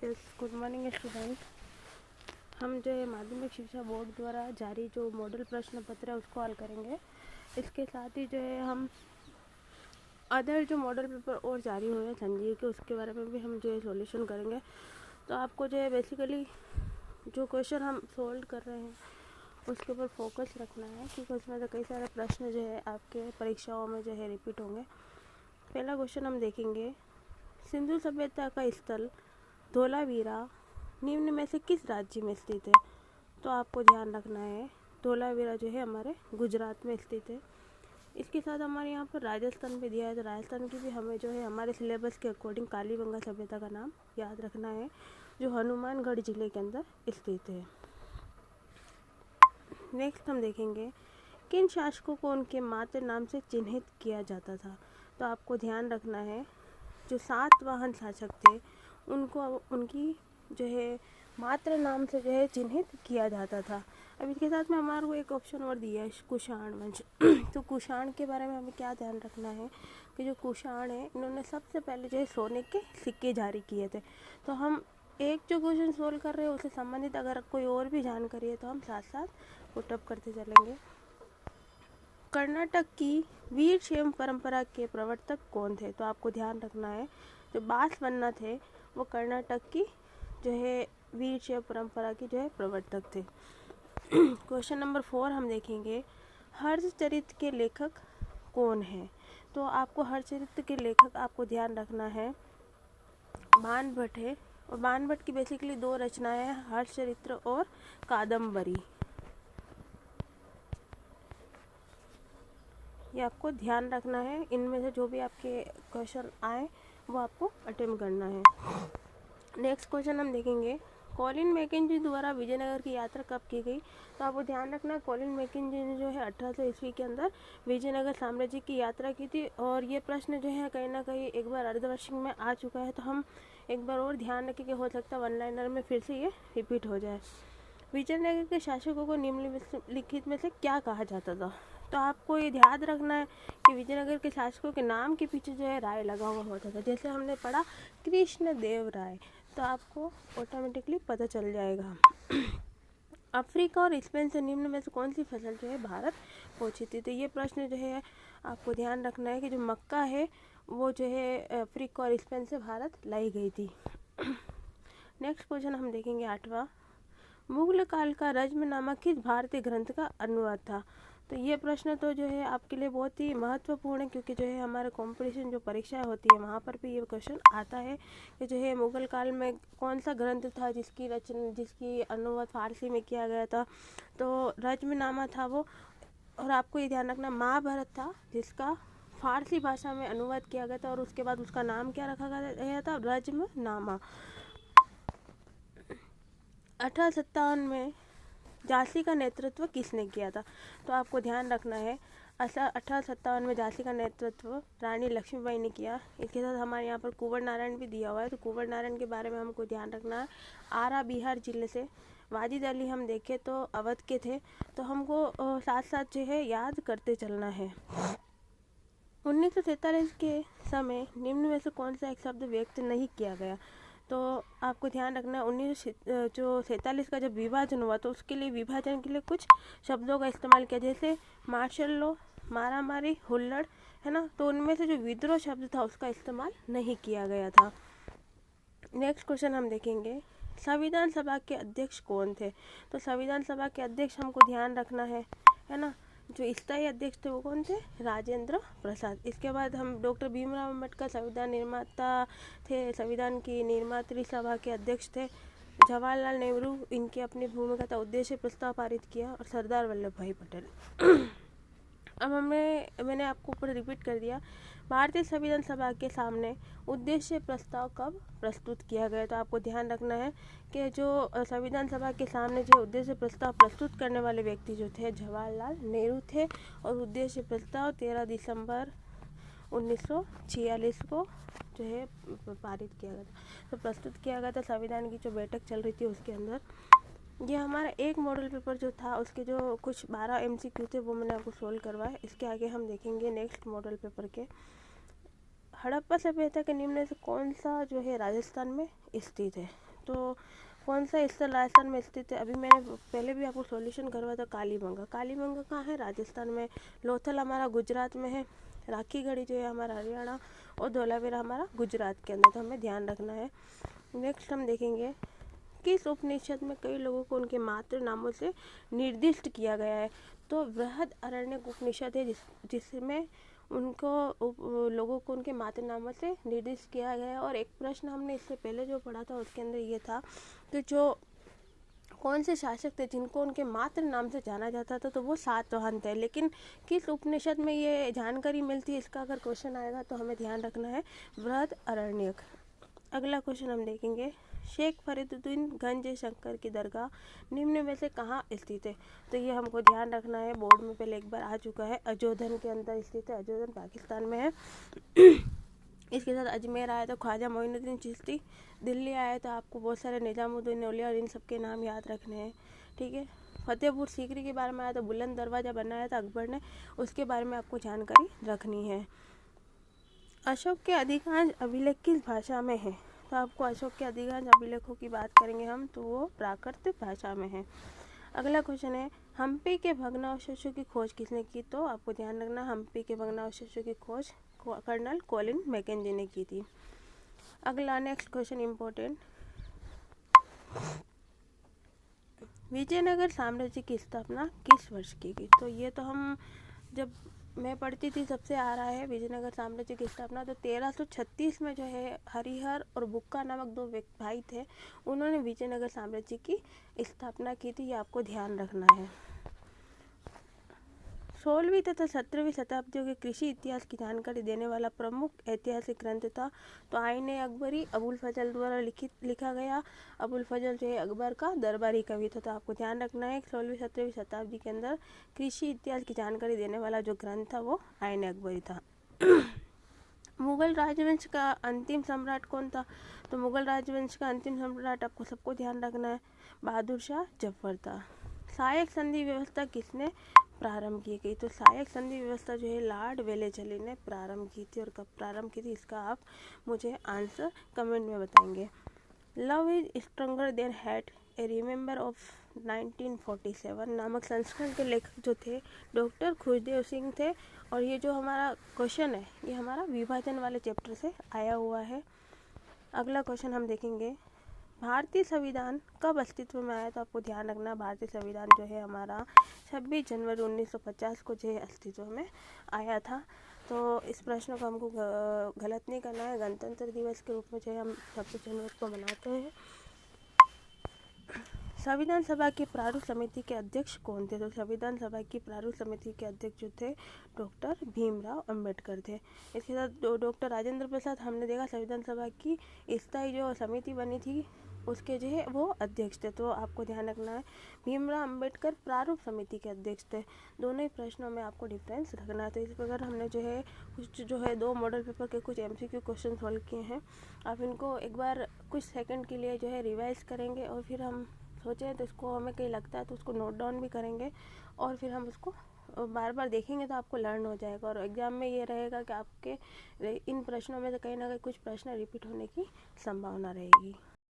Good morning student. हम जो है माध्यमिक शिक्षा बोर्ड द्वारा जारी जो मॉडल प्रश्न पत्र है उसको हल करेंगे। इसके साथ ही जो है हम अदर जो मॉडल पेपर और जारी हुए हैं संजीव के, उसके बारे में भी हम जो है सॉल्यूशन करेंगे। तो आपको जो है बेसिकली जो क्वेश्चन हम सोल्व कर रहे हैं उसके ऊपर फोकस रखना है, क्योंकि उसमें तो कई सारे प्रश्न जो है आपके परीक्षाओं में जो है रिपीट होंगे। पहला क्वेश्चन हम देखेंगे, सिंधु सभ्यता का स्थल धोलावीरा निम्न में से किस राज्य में स्थित है? तो आपको ध्यान रखना है धोलावीरा जो है हमारे गुजरात में स्थित है। इसके साथ हमारे यहाँ पर राजस्थान भी दिया है, तो राजस्थान की भी हमें जो है हमारे सिलेबस के अकॉर्डिंग कालीबंगा सभ्यता का नाम याद रखना है, जो हनुमानगढ़ जिले के अंदर स्थित है। नेक्स्ट हम देखेंगे, किन शासकों को उनके मातृ नाम से चिन्हित किया जाता था? तो आपको ध्यान रखना है जो सातवाहन शासक थे उनको उनकी जो है मातृ नाम से जो है चिन्हित किया जाता था। अब इसके साथ में हमारे को एक ऑप्शन और दिया है, कुषाण वंश। तो कुषाण के बारे में हमें क्या ध्यान रखना है कि जो कुषाण है इन्होंने सबसे पहले जो है सोने के सिक्के जारी किए थे। तो हम एक जो क्वेश्चन सोल्व कर रहे हैं उससे संबंधित अगर कोई और भी जानकारी है तो हम साथ साथ पुटअप करते चलेंगे। कर्नाटक की वीरशैव परंपरा के प्रवर्तक कौन थे? तो आपको ध्यान रखना है जो बासवन्ना थे वो कर्नाटक की जो है वीरशैव परंपरा की जो है प्रवर्तक थे। क्वेश्चन नंबर 4 हम देखेंगे, हर्षचरित के लेखक कौन है? तो आपको हर्षचरित के लेखक आपको ध्यान रखना है बाणभट्ट है, और बाणभट्ट की बेसिकली दो रचनाएं हैं, हर्षचरित्र और कादम्बरी। ये आपको ध्यान रखना है, इनमें से जो भी आपके क्वेश्चन आए वो आपको अटेम्प्ट करना है। नेक्स्ट क्वेश्चन हम देखेंगे, कॉलिन मैकेंजी द्वारा विजयनगर की यात्रा कब की गई? तो आपको ध्यान रखना है कॉलिन मैकेंजी ने जो है 1800 ईस्वी के अंदर विजयनगर साम्राज्य की यात्रा की थी, और ये प्रश्न जो है कहीं ना कहीं एक बार अर्धवार्षिक में आ चुका है, तो हम एक बार और ध्यान रखें कि हो सकता है वन लाइनर में फिर से ये रिपीट हो जाए। विजयनगर के शासकों को निम्नलिखित में से क्या कहा जाता था? तो आपको ये ध्यान रखना है कि विजयनगर के शासकों के नाम के पीछे जो है राय लगा हुआ होता था, जैसे हमने पढ़ा कृष्णदेव राय, तो आपको ऑटोमेटिकली पता चल जाएगा। अफ्रीका और स्पेन से निम्न में से कौन सी फसल जो है भारत पहुंची थी? तो ये प्रश्न जो है आपको ध्यान रखना है कि जो मक्का है वो जो है अफ्रीका और स्पेन से भारत लाई गई थी। नेक्स्ट क्वेश्चन हम देखेंगे 8वां, मुगल काल का रज्मनामा किस भारतीय ग्रंथ का अनुवाद था? तो ये प्रश्न तो जो है आपके लिए बहुत ही महत्वपूर्ण है, क्योंकि जो है हमारे कंपटीशन जो परीक्षाएं होती है वहाँ पर भी ये क्वेश्चन आता है कि जो है मुगल काल में कौन सा ग्रंथ था जिसकी अनुवाद फारसी में किया गया था? तो रज्मनामा था वो, और आपको ये ध्यान रखना महाभारत था जिसका फारसी भाषा में अनुवाद किया गया था, और उसके बाद उसका नाम क्या रखा गया था? रज्मनामा। 1857 में झांसी का नेतृत्व किसने किया था? तो आपको ध्यान रखना है 1857 में झांसी का नेतृत्व रानी लक्ष्मीबाई ने किया। इसके साथ हमारे यहाँ पर कुंवर नारायण भी दिया हुआ है, तो कुंवर नारायण के बारे में हमको ध्यान रखना है। आरा बिहार जिले से। वाजिद अली हम देखें तो अवध के थे, तो हमको साथ साथ जो है याद करते चलना है। 1947 के समय निम्न में से कौन सा एक शब्द व्यक्त नहीं किया गया? तो आपको ध्यान रखना 1947 का जब विभाजन हुआ तो उसके लिए विभाजन के लिए कुछ शब्दों का इस्तेमाल किया, जैसे मार्शल लॉ, मारामारी, हुल्लड़, है ना, तो उनमें से जो विद्रोह शब्द था उसका इस्तेमाल नहीं किया गया था। नेक्स्ट क्वेश्चन हम देखेंगे, संविधान सभा के अध्यक्ष कौन थे? तो संविधान सभा के अध्यक्ष हमको ध्यान रखना है ना, जो स्थायी अध्यक्ष थे वो कौन थे? राजेंद्र प्रसाद। इसके बाद हम डॉक्टर भीमराव अम्बेडकर संविधान निर्माता थे, संविधान की निर्मात्री सभा के अध्यक्ष थे। जवाहरलाल नेहरू इनकी अपनी भूमिका था, उद्देश्य प्रस्ताव पारित किया, और सरदार वल्लभ भाई पटेल। अब मैंने आपको ऊपर रिपीट कर दिया, भारतीय संविधान सभा के सामने उद्देश्य प्रस्ताव कब प्रस्तुत किया गया? तो आपको ध्यान रखना है कि जो संविधान सभा के सामने जो उद्देश्य प्रस्ताव प्रस्तुत करने वाले व्यक्ति जो थे जवाहरलाल नेहरू थे, और उद्देश्य प्रस्ताव 13 दिसंबर 1946 को जो है पारित किया गया था, तो प्रस्तुत किया गया था संविधान की जो बैठक चल रही थी उसके अंदर। ये हमारा एक मॉडल पेपर जो था उसके जो कुछ 12 MCQ थे वो मैंने आपको सोल्व करवाया। इसके आगे हम देखेंगे नेक्स्ट मॉडल पेपर के, हड़प्पा सभ्यता के निम्न से कौन सा जो है राजस्थान में स्थित है? तो कौन सा स्थल राजस्थान में स्थित है? अभी मैंने पहले भी आपको सॉल्यूशन करवाया था। कालीबंगा। कालीबंगा कहाँ है? राजस्थान में। लोथल हमारा गुजरात में है। राखीगढ़ी जो है हमारा हरियाणा, और धोलावीरा हमारा गुजरात के अंदर, तो हमें ध्यान रखना है। नेक्स्ट हम देखेंगे किस उपनिषद में कई लोगों को उनके मातृ नामों से निर्दिष्ट किया गया है? तो बृहद अरण्यक उपनिषद है जिसमें उनको लोगों को उनके मातृ नामों से निर्दिष्ट किया गया है। और एक प्रश्न हमने इससे पहले जो पढ़ा था उसके अंदर ये था कि जो कौन से शासक थे जिनको उनके मातृ नाम से जाना जाता था, तो वो सातवाहन थे। लेकिन किस उपनिषद में ये जानकारी मिलती है, इसका अगर क्वेश्चन आएगा तो हमें ध्यान रखना है बृहद अरण्यक। अगला क्वेश्चन हम देखेंगे शेख फरीदुद्दीन गंज शंकर की दरगाह निम्न में से कहाँ स्थित है? तो ये हमको ध्यान रखना है, बोर्ड में पहले एक बार आ चुका है, अजोधन के अंदर स्थित है। अजोधन पाकिस्तान में है। इसके साथ अजमेर आया तो ख्वाजा मोइनुद्दीन चिश्ती, दिल्ली आया तो आपको बहुत सारे निजामुद्दीन औलिया और इन सबके नाम याद रखने हैं, ठीक है। फतेहपुर सीकरी के बारे में आया तो बुलंद दरवाज़ा बनाया था अकबर ने, उसके बारे में आपको जानकारी रखनी है। अशोक के अधिकांश अभिलेख किस भाषा में है? तो आपको अशोक के अधिकांश अभिलेखों की बात करेंगे हम, तो वो प्राकृत भाषा में है। अगला क्वेश्चन है हम्पी के भग्नावशेषों की खोज किसने की? तो आपको ध्यान रखना हम्पी के भग्नावशेषों की खोज कर्नल कॉलिन मैकेंजी ने की थी। अगला नेक्स्ट क्वेश्चन इम्पोर्टेंट, विजयनगर साम्राज्य की स्थापना किस वर्ष की गई? तो ये तो हम जब मैं पढ़ती थी सबसे आ रहा है विजयनगर साम्राज्य की स्थापना तो 1336 में जो है हरिहर और बुक्का नामक दो भाई थे, उन्होंने विजयनगर साम्राज्य की स्थापना की थी, ये आपको ध्यान रखना है। 16वीं तथा 17वीं शताब्दियों के कृषि इतिहास की जानकारी देने वाला प्रमुख ऐतिहासिक ग्रंथ था तो आईन अकबरी अबुल फजल द्वारा लिखा गया। अबुल फजल जो है अकबर का दरबारी कवि था, तो आपको ध्यान रखना है 16वीं 17वीं शताब्दी के अंदर कृषि इतिहास की जानकारी देने वाला जो ग्रंथ था वो आईन अकबरी था। मुगल राजवंश का अंतिम सम्राट कौन था? तो मुगल राजवंश का अंतिम सम्राट आपको सबको ध्यान रखना है बहादुर शाह जफर था। सहायक संधि व्यवस्था किसने प्रारंभ की गई? तो सहायक संधि व्यवस्था जो है लॉर्ड वेलेस्ली ने प्रारंभ की थी, और कब प्रारंभ की थी इसका आप मुझे आंसर कमेंट में बताएंगे। Love is stronger than hate A remember of 1947 नामक संस्करण के लेखक जो थे डॉक्टर खुशदेव सिंह थे, और ये जो हमारा क्वेश्चन है ये हमारा विभाजन वाले चैप्टर से आया हुआ है। अगला क्वेश्चन हम देखेंगे भारतीय संविधान कब अस्तित्व में आया? तो आपको ध्यान रखना भारतीय संविधान जो है हमारा 26 जनवरी 1950 को जो है अस्तित्व में आया था। तो इस प्रश्न को हमको गलत नहीं करना है, गणतंत्र दिवस के रूप में जो है हम 26 जनवरी को मनाते हैं। संविधान सभा की प्रारूप समिति के अध्यक्ष कौन थे? तो संविधान सभा की प्रारूप समिति के अध्यक्ष जो थे डॉक्टर भीमराव अंबेडकर थे। इसके साथ डॉक्टर राजेंद्र प्रसाद हमने देखा संविधान सभा की स्थायी जो समिति बनी थी उसके जो है वो अध्यक्ष थे, तो आपको ध्यान रखना है भीमराव अंबेडकर प्रारूप समिति के अध्यक्ष थे। दोनों ही प्रश्नों में आपको डिफरेंस रखना है। तो इस प्रकार हमने जो है कुछ जो है 2 मॉडल पेपर के कुछ MCQ क्वेश्चन सॉल्व किए हैं। आप इनको एक बार कुछ सेकंड के लिए जो है रिवाइज करेंगे, और फिर हम सोचें तो इसको हमें कहीं लगता है तो उसको नोट डाउन भी करेंगे, और फिर हम उसको बार बार देखेंगे तो आपको लर्न हो जाएगा। और एग्ज़ाम में ये रहेगा कि आपके इन प्रश्नों में से कहीं ना कहीं कुछ प्रश्न रिपीट होने की संभावना रहेगी।